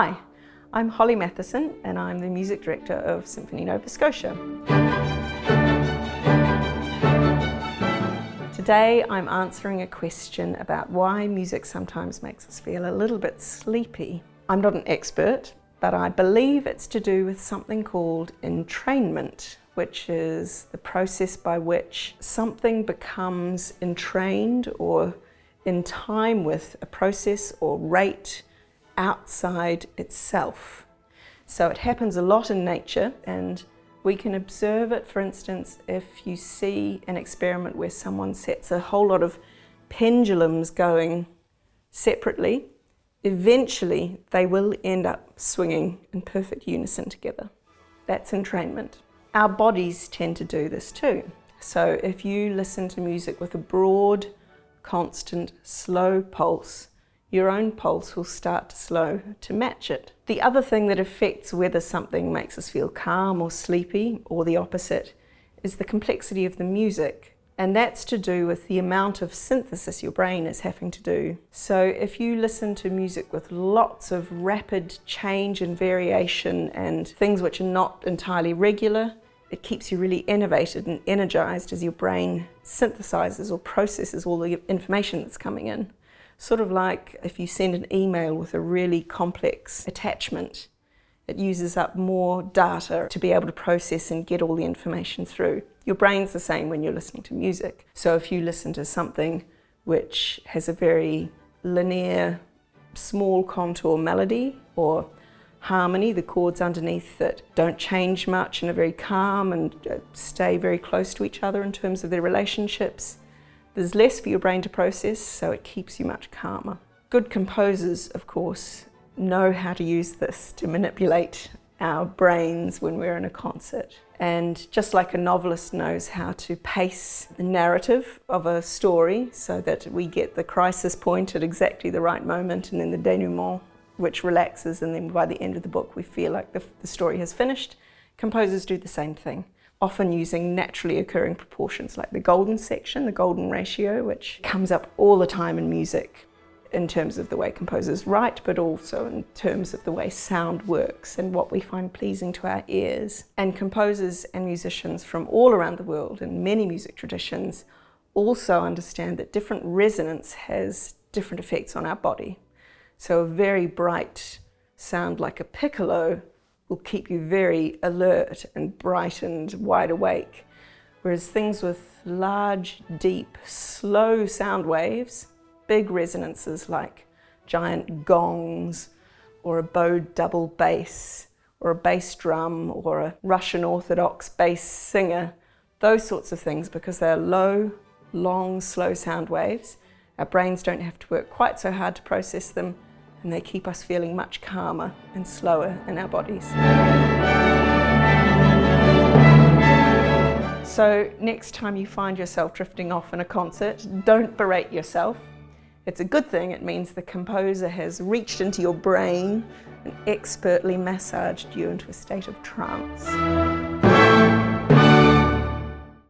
Hi, I'm Holly Mathieson and I'm the Music Director of Symphony Nova Scotia. Today I'm answering a question about why music sometimes makes us feel a little bit sleepy. I'm not an expert, but I believe it's to do with something called entrainment, which is the process by which something becomes entrained or in time with a process or rate outside itself. So it happens a lot in nature, and we can observe it, for instance, if you see an experiment where someone sets a whole lot of pendulums going separately, eventually they will end up swinging in perfect unison together. That's entrainment. Our bodies tend to do this too. So if you listen to music with a broad, constant, slow pulse, your own pulse will start to slow to match it. The other thing that affects whether something makes us feel calm or sleepy, or the opposite, is the complexity of the music. And that's to do with the amount of synthesis your brain is having to do. So if you listen to music with lots of rapid change and variation and things which are not entirely regular, it keeps you really innovated and energized as your brain synthesizes or processes all the information that's coming in. Sort of like if you send an email with a really complex attachment, it uses up more data to be able to process and get all the information through. Your brain's the same when you're listening to music. So if you listen to something which has a very linear, small contour melody or harmony, the chords underneath that don't change much and are very calm and stay very close to each other in terms of their relationships, there's less for your brain to process, so it keeps you much calmer. Good composers, of course, know how to use this to manipulate our brains when we're in a concert. And just like a novelist knows how to pace the narrative of a story so that we get the crisis point at exactly the right moment and then the denouement, which relaxes, and then by the end of the book we feel like the story has finished, composers do the same thing, often using naturally occurring proportions like the golden section, the golden ratio, which comes up all the time in music in terms of the way composers write, but also in terms of the way sound works and what we find pleasing to our ears. And composers and musicians from all around the world in many music traditions also understand that different resonance has different effects on our body. So a very bright sound like a piccolo will keep you very alert and bright and wide awake. Whereas things with large, deep, slow sound waves, big resonances like giant gongs or a bowed double bass or a bass drum or a Russian Orthodox bass singer, those sorts of things, because they're low, long, slow sound waves, our brains don't have to work quite so hard to process them, and they keep us feeling much calmer and slower in our bodies. So next time you find yourself drifting off in a concert, don't berate yourself. It's a good thing. It means the composer has reached into your brain and expertly massaged you into a state of trance.